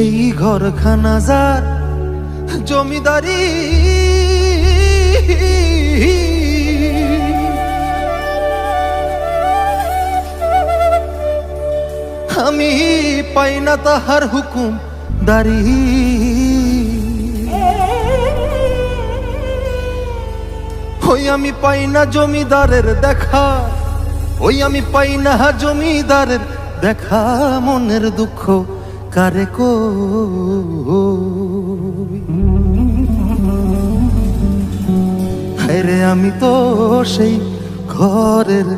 সেই ঘরখানা যার জমিদারি, আমি পাই না তাহার হুকুম দারি। ওই আমি পাই না জমিদারের দেখা, ওই আমি পাই না জমিদারের দেখা, মনের দুঃখ কারে হায়রে আমি তো সেই ঘরের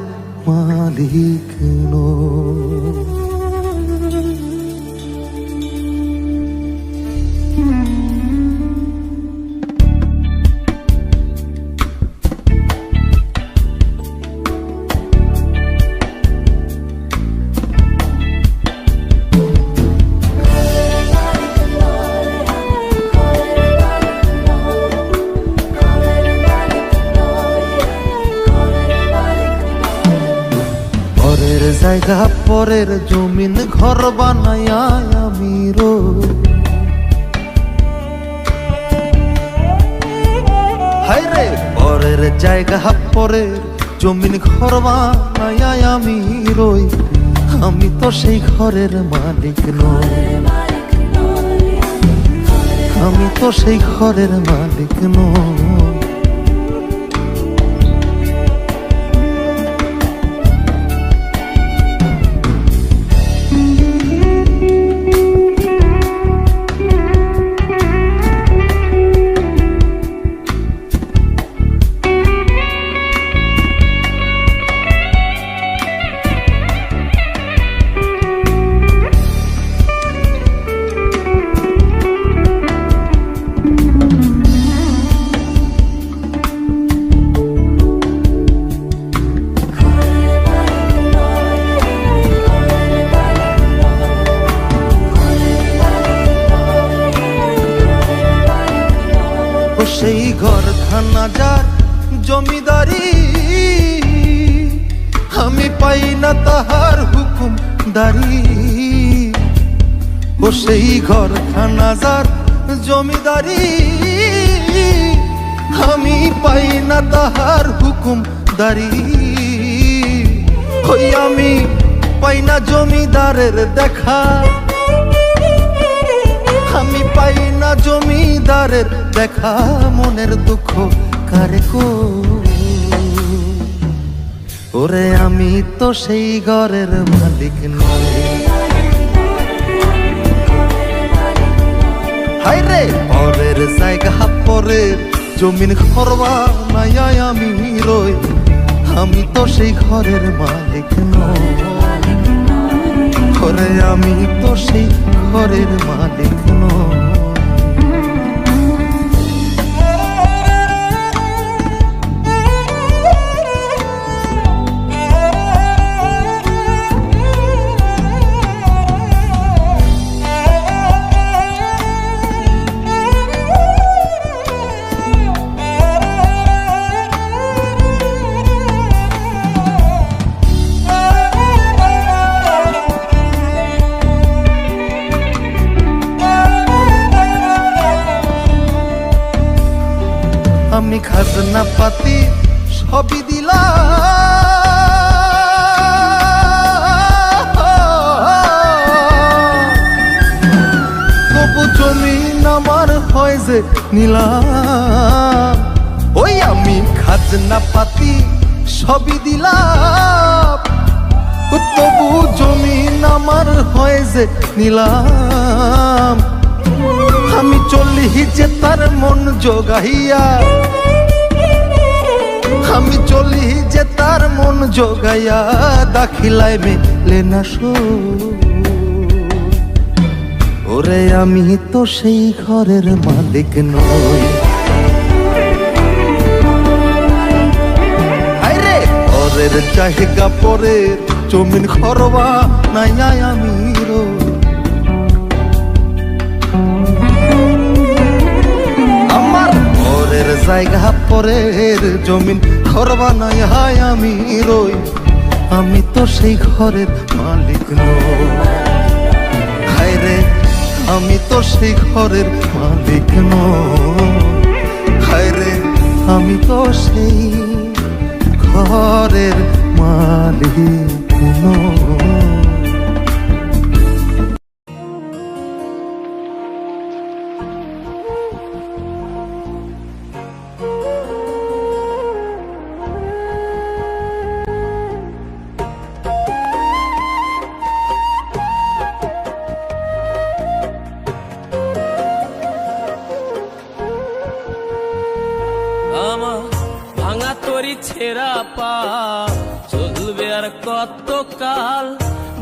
মালিক নই। পরের জায়গা পরের জমিন ঘর বানায়া আমি রই, হায়রে পরের জায়গা পরের জমিন ঘর বানায়া আমি রই, আমি তো সেই ঘরের মালিক নই, আমি তো সেই ঘরের মালিক নই। সেই ঘরখানা যার জমিদারি, আমি পাই না তাহার হুকুম দারি। ও সেই ঘরখানা যার জমিদারি, আমি পাই না তাহার হুকুম দারি। ওই আমি পাই না জমিদারের দেখা, আমি পাই না জমিদারের দেখা, মনের দুঃখ কারে ওরে আমি তো সেই ঘরের মালিক নই, হায়রে পরের জায়গা পরের জমিন ঘর বানায়া আমি রই, আমি তো সেই ঘরের মালিক নই, ওরে আমি তো সেই ঘরের মালিক নই। আমি খাজনা পাতি সবই দিলাম, তবু জমিন আমার হয় যে নিলাম। ওই আমি খাজনা পাতি সবই দিলাম, তবু জমিন আমার হয় যে নিলাম। আমি চলি যে তার মন জোগাইয়া, আমি চলি যে তার মন জোগাইয়া, দাখিলায় মেলে না ওরে আমি তো সেই ঘরের মালিক নই, হায়রে পরের জায়গা পরের জমিন ঘর বানায়া আমি রই, জায়গা পরের জমিন ঘর বানায়া আমি রই, আমি তো সেই ঘরের মালিক নই, হায়রে আমি তো সেই ঘরের মালিক নই। হায় রে আমি তো সেই ঘরের মালিক নই। আমার ভাঙা তরি ছেঁড়া পা চলবে আর কত কাল,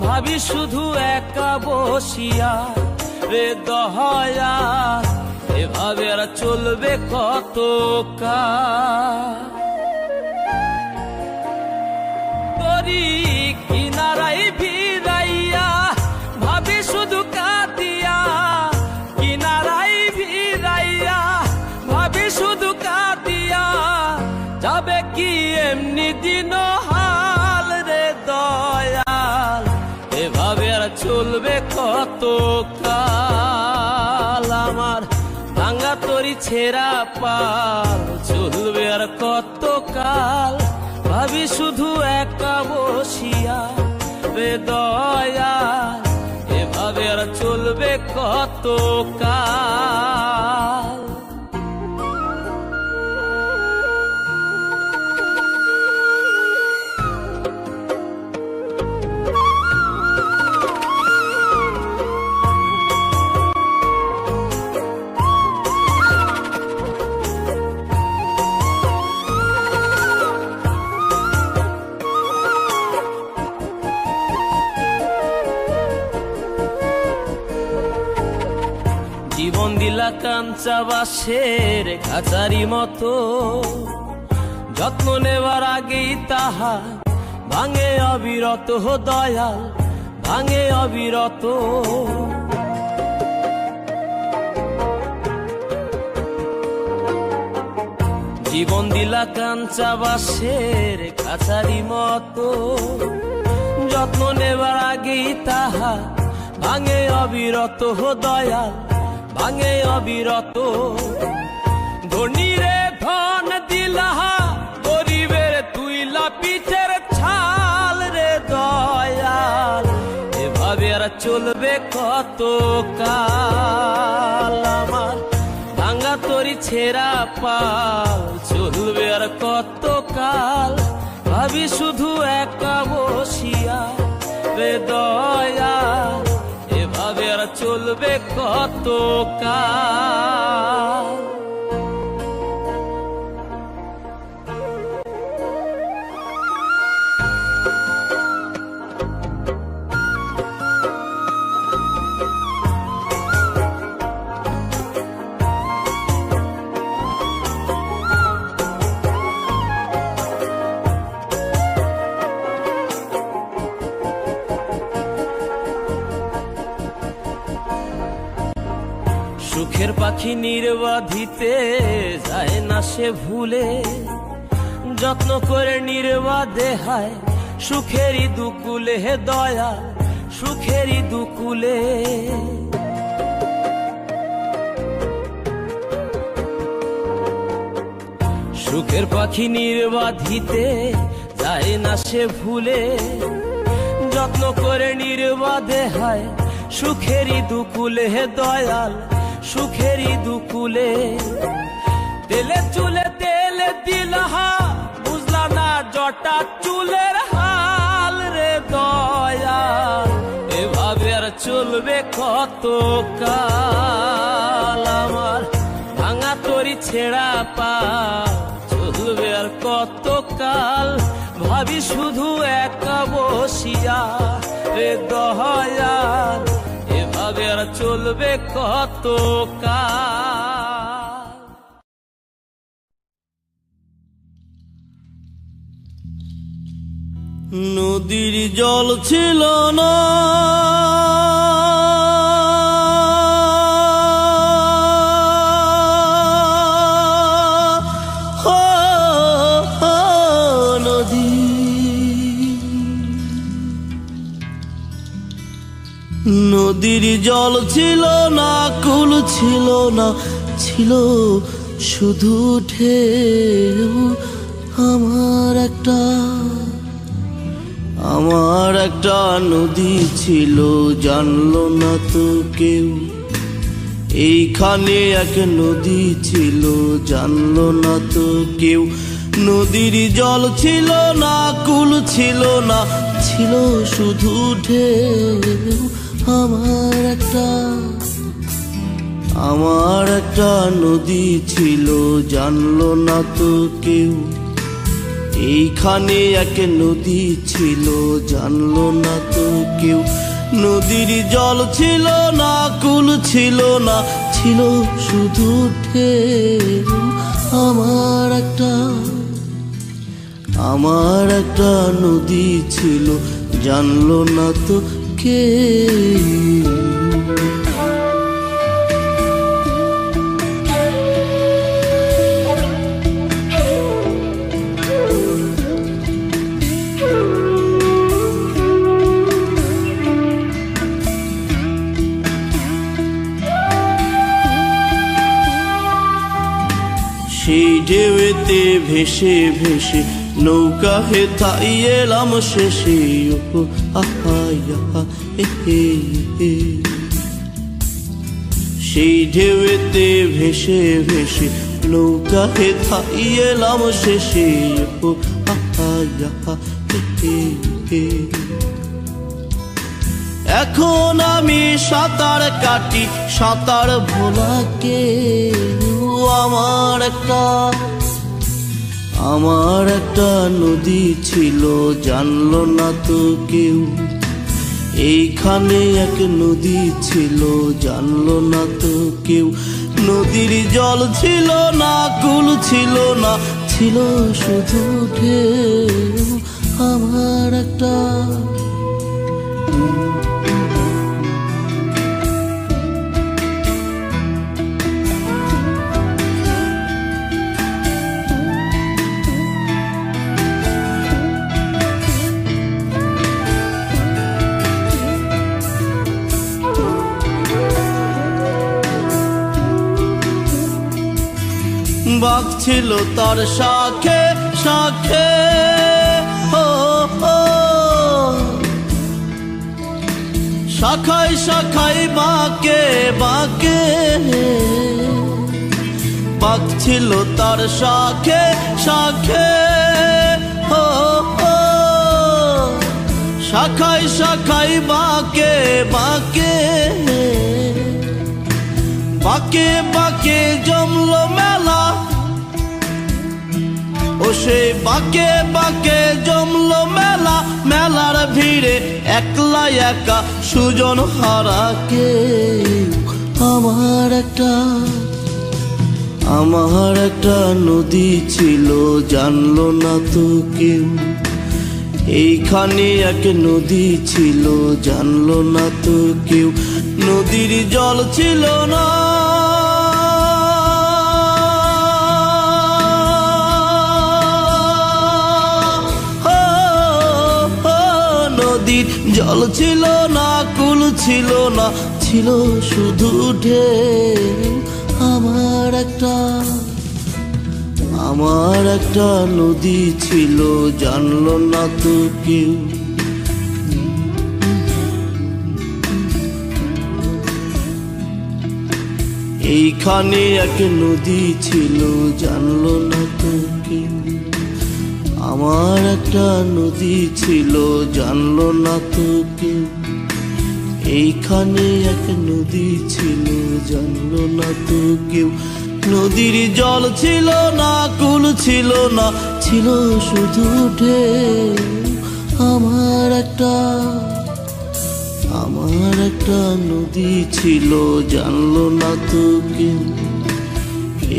ভাবি শুধু একা বসিয়া রে দহয়া, এভাবে আর চলবে কত কাল। তরি কিনারাই ভিড়াইয়া ভাবি শুধু কাঁদিয়া, কিনারাই ভিড়াইয়া ভাবি শুধু কাঁদিয়া, যাবে কি এমনি দিন হাল রে দয়াল, এভাবে আর চলবে কত কাল। আমার ভাঙা তরি ছেঁড়া পাল চলবে আর কত কাল, ভাবি শুধু একা বসিয়া রে দয়াল, এভাবে আর চলবে কত কাল। জীবন দিলা কাঞ্চা বাসের খাঁচারি মতো, যত্ন নেবার আগেই তাহা ভাঙে অবিরত দয়াল, ভাঙে অবিরত। জীবন দিলা কাঞ্চা বাসের খাঁচারি মতো, যত্ন নেবার আগেই তাহা ভাঙে অবিরত দয়াল, ভাঙে অবিরত। ধনীরে ধন দিলাহা, গরিবের তুইলা পিঠের ছাল রে দয়াল, এভাবে আর চলবে কত কাল। আমার ভাঙা তরি ছেঁড়া পাল চলবে আর কত কাল, ভাবি শুধু একা বসিয়া রে দয়াল, এভাবে আর চলবে কত কাল। সুখের পাখি নির্বাধিতে যায় না সে ভুলে, যত্ন করে নির্বাধে হায় সুখেরই দুকুলে হে দয়া, সুখেরই দুকুলে। সুখের পাখি নির্বাধিতে যায় না সে ভুলে, যত্ন করে নির্বাধে হায় সুখেরই দুকুলে হে দয়াল, সুখেরই দুকুলে। তেলে চুলে তেলে দিলহা, বুঝলা না জটা চুলের হাল রে দয়াল, এভাবে আর চলবে কত কাল। আমার ভাঙা তরি ছেঁড়া পাল চলবে আর কত কাল, ভাবি শুধু একা বসিয়া রে দয়াল, এভাবে আর চলবে কত কাল। নদীর জল ছিল না, নদীর জল ছিল না, কুল ছিল না, ছিল শুধু ঢেউ। আমার একটা নদী ছিল, জানলো না তো কেউ। এইখানে এক নদী ছিল, জানলো না তো কেউ। নদীর জল ছিল না, কুল ছিল না, ছিল শুধু ঢেউ। আমার একটা নদী ছিল, জানলো না তো কেউ। এইখানে এক নদী ছিল, জানলো না তো কেউ। নদীর জল ছিল না, কুল ছিল না, ছিল শুধু ঢেউ। আমার একটা নদী ছিল, জানলো না তো কেউ। সেই ঢেউতে ভেসে ভেসে নৌকা হেথাই এলাম শেষে। ও আহা হে। সেই ঢেউতে ভেসে ভেসে নৌকা হেথাই এলাম শেষে। ও আহা হে। এখন আমি সাঁতার কাটি, সাঁতার ভোলাকে। আমার একটা নদী ছিল, জানলো না তো কেউ। এইখানে এক নদী ছিল, জানলো না তো কেউ। নদীর জল ছিল না, কুল ছিল না, ছিল শুধু ঢেউ। আমার একটা বাঘ ছিল তার শাখে শাখে। শাখায় শাখায় বাঁকে বাঁকে। বাঘ ছিল তার শাখে শাখে। শাখায় শাখায় বাঁকে বাঁকে। বাঁকে বাঁকে জমলো মেলা। ও সেই বাঁকে বাঁকে জমলো মেলা। মেলার ভিড়ে একলা একা সুজন হারা কেউ। আমার একটা নদী ছিল, জানলো না তো কেউ। এইখানে এক নদী ছিল, জানলো না তো কেউ। নদীর জল ছিল না, নদীর জল ছিল না, কুল ছিল না, ছিল শুধু ঢেউ। আমার একটা নদী ছিল, জানলো না তো কেউ। এইখানে এক নদী ছিল, জানলো না তো কেউ। আমার একটা নদী ছিল, জানলো না তো কেউ। এইখানে এক নদী ছিল, জানলো না তো কেউ। নদীর জল ছিল না, কুল ছিল না, ছিল শুধু ঢেউ। আমার একটা নদী ছিল, জানলো না তো কেউ।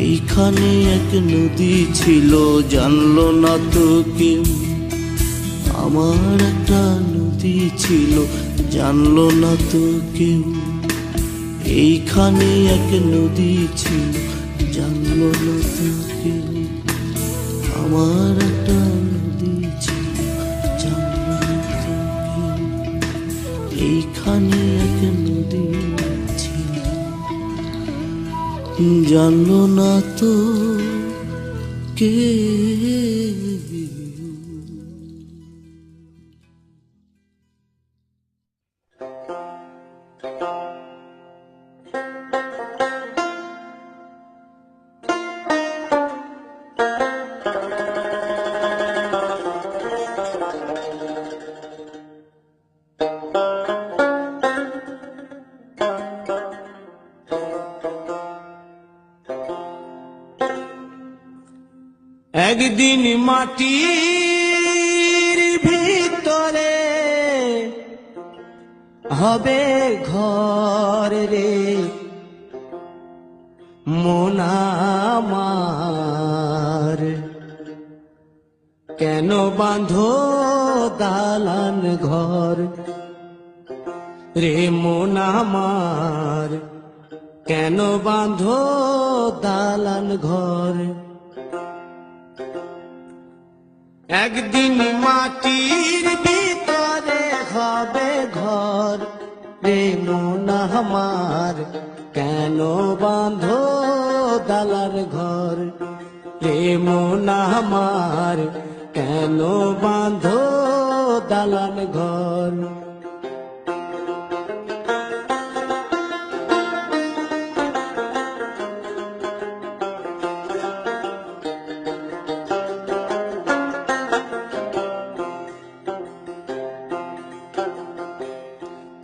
এইখানে এক নদী ছিল, জানলো না তো কেউ। আমার একটা নদী ছিল, জানলো না তো কেউ। এইখানে এক নদী ছিল, জানলো না তো কেউ। আমার একটা নদী ছিল, জানলো না তো কেউ। এইখানে এক নদী জানলো না তো কেউ। একদিন মাটির ভিতরে হবে ঘর রে মন আমার, কেন বাঁধো দালান ঘর রে মন আমার, কেন বাঁধো দালান ঘর। একদিন মাটির ভিতরে হবে ঘর রে মন আমার, কেন বাঁধো দালান ঘর রে মন আমার, কেন বাঁধো দালান ঘর।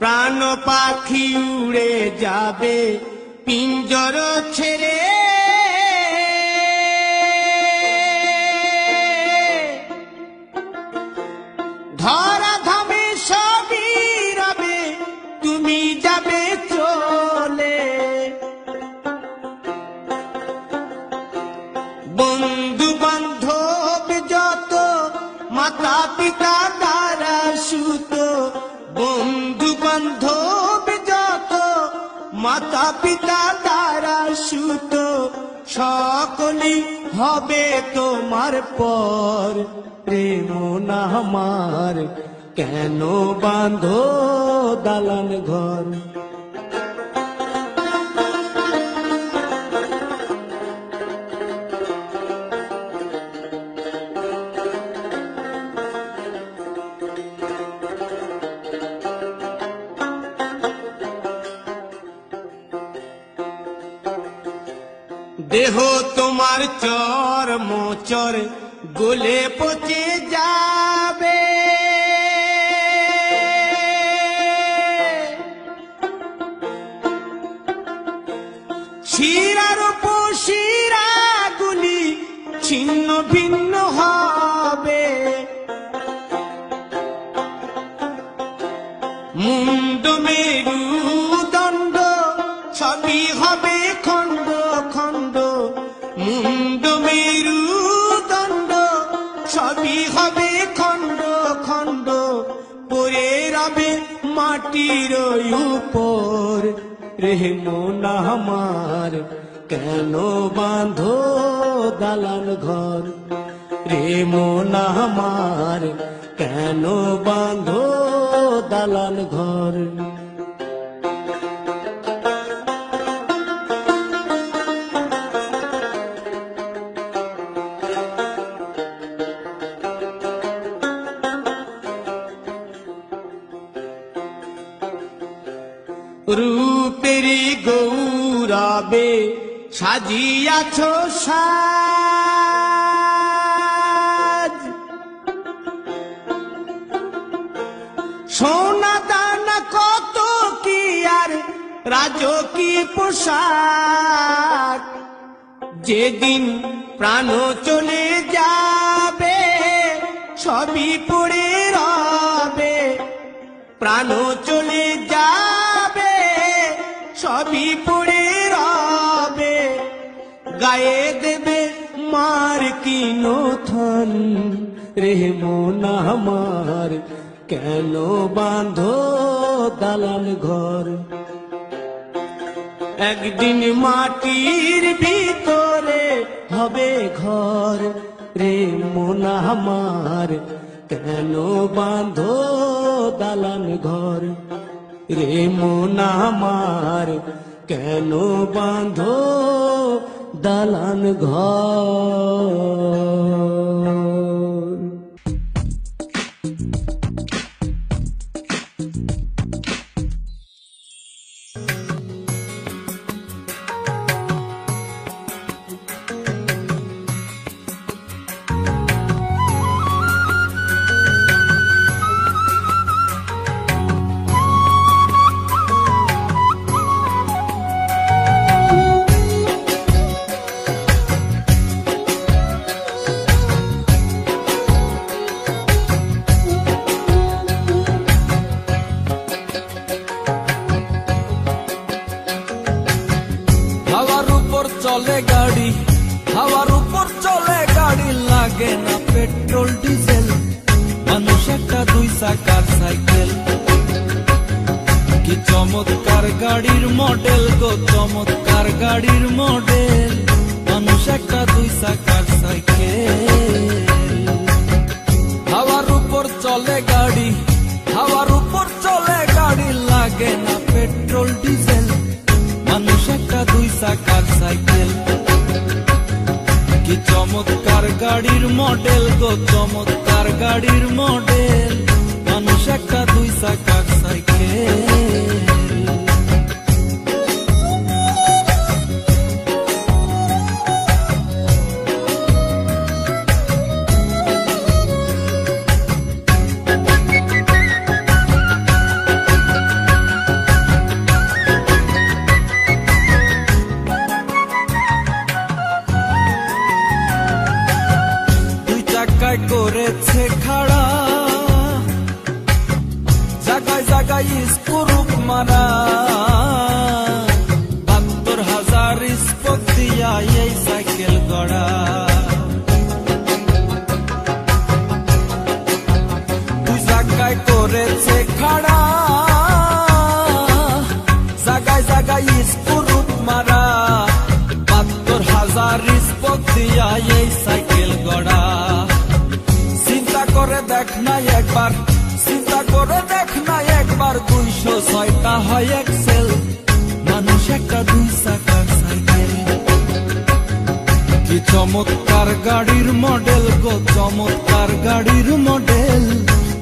প্রাণ পাখি উড়ে যাবে পিঞ্জর ছেড়ে, ধরা ধামে সবই রবে তুমি যাবে চলে। বন্ধু বান্ধব যত মাতা পিতা দ্বারা সুত, বন্ধু বান্ধব যত মাতা পিতা দ্বারা সুত, সকলেই হবে তোমার পর রে মন আমার, কেন বাঁধো দালান ঘর। দেহ তোমার চর মোচর গলে পচে যাবে, শিরার উপশিরা গুলি ছিন্ন ভিন্ন হবে, মুন্ড মেরুদণ্ড সবই হবে খণ্ড খণ্ড, মুন্ড মেরুদণ্ড সবই হবে খণ্ড খণ্ড, পড়ে রবে মাটির উপর রে মন আমার, কেন বাঁধো দালান ঘর রে মন আমার, কেন বাঁধো দালান ঘর। রূপেরি গৌরবে সাজিয়াছ সাজ, সোনা দানা কত কি আর রাজকী পোশাক, যেদিন প্রাণ চলে যাবে সবই পড়ে রবে, প্রাণ চলে যাবে সবই পড়ে রবে, গায়ে দেবে মার কি নথন রে মন আমার, কেন বাঁধো দালান ঘর। একদিন মাটির ভিতরে হবে ঘর রে মন আমার, কেন বাঁধো দালান ঘর রে মন আমার, কেন বাঁধো দালান ঘর। হাওয়ার উপর চলে গাড়ি, হাওয়ার উপর চলে গাড়ি, লাগে না পেট্রোল ডিজেল, মানুষ একটা দুই চাকার সাইকেল। কি চমৎকার গাড়ির মডেল গো, চমৎকার গাড়ির মডেল, মানুষ একটা দুই চাকার সাইকেল। হাওয়ার উপর চলে গাড়ি, হাওয়ার উপর চলে গাড়ি, লাগে না পেট্রোল ডিজেল, মানুষ একটা দুই চাকার সাইকেল। কি চমৎকার গাড়ির মডেল গো, চমৎকার গাড়ির মডেল, মানুষ একটা দুই চাকার সাইকেল। জায়গায় করেছে খাড়া, জায়গায় জায়গায় স্কুরুপ মারা, ৭২,০০০ স্পোক দিয়া এই সাইকেল গড়া। দুই জায়গায় করেছে খাড়া, জায়গায় জায়গায় স্কুরুপ মারা, ৭২,০০০ স্পোক দিয়া এই সাইকেল গড়া। চিন্তা করে দেখ না একবার, চিন্তা করে দেখ না একবার, ২০৬টা হয় এক্সেল, মানুষ একটা দুই চাকার সাইকেল। কি চমৎকার গাড়ির মডেল গো, চমৎকার গাড়ির মডেল,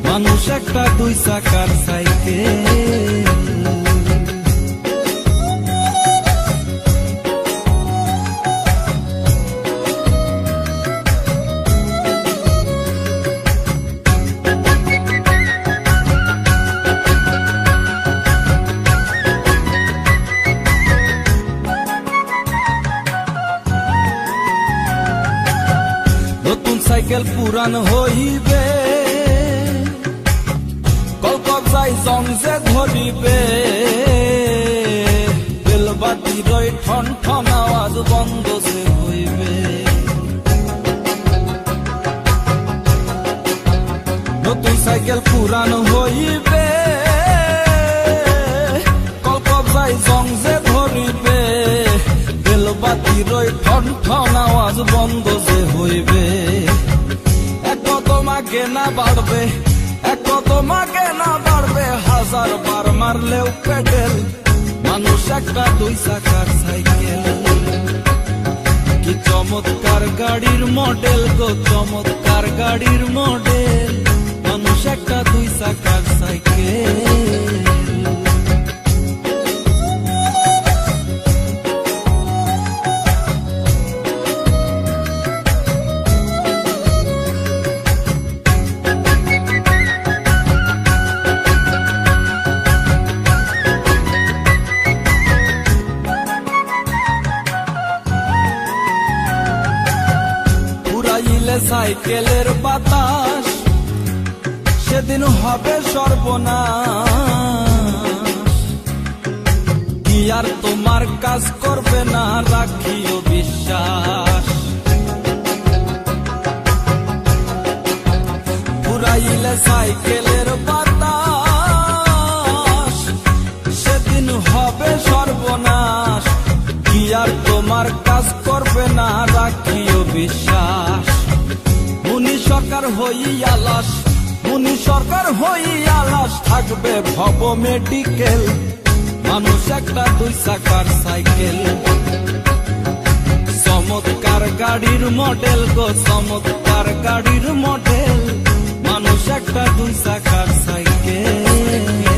মানুষ একটা দুই চাকার সাইকেল। নতুন সাইকেল পুরান হইবে, কলকবজাই জং যে ধরিবে, বেলবাতির ওই ঠন ঠন আওয়াজ বন্ধ যে হইবে। নতুন সাইকেল পুরান হইবে, কলকবজাই জং যে ধরিবে, বেলবাতির ওই ঠন ঠন আওয়াজ বন্ধ যে হইবে। এক কদম আগে না বাড়বে, এক কদম আগে না বাড়বে, ১০০০ বার মারলেও পেডেল, মানুষ একটা দুই চাকার সাইকেল। কি চমৎকার গাড়ির মডেল গো, চমৎকার গাড়ির মডেল, মানুষ একটা দুই চাকার সাইকেল। সাইকেলের বাতাস সেদিন হবে সর্বনাশ, কি আর তোমার কাজ করবে না, রাখিও বিশ্বাস। পুরাইলে সাইকেলের বাতাস সেদিন হবে সর্বনাশ, কি আর তোমার কাজ করবে না, রাখিও বিশ্বাস। মুনি সরকার হইয়া লাশ, মুনি সরকার হইয়া লাশ, থাকবে ভব মেডিকেল, মানুষ একটা দুই চাকার সাইকেল। চমৎকার গাড়ির মডেল গো, চমৎকার গাড়ির মডেল, মানুষ একটা দুই চাকার সাইকেল।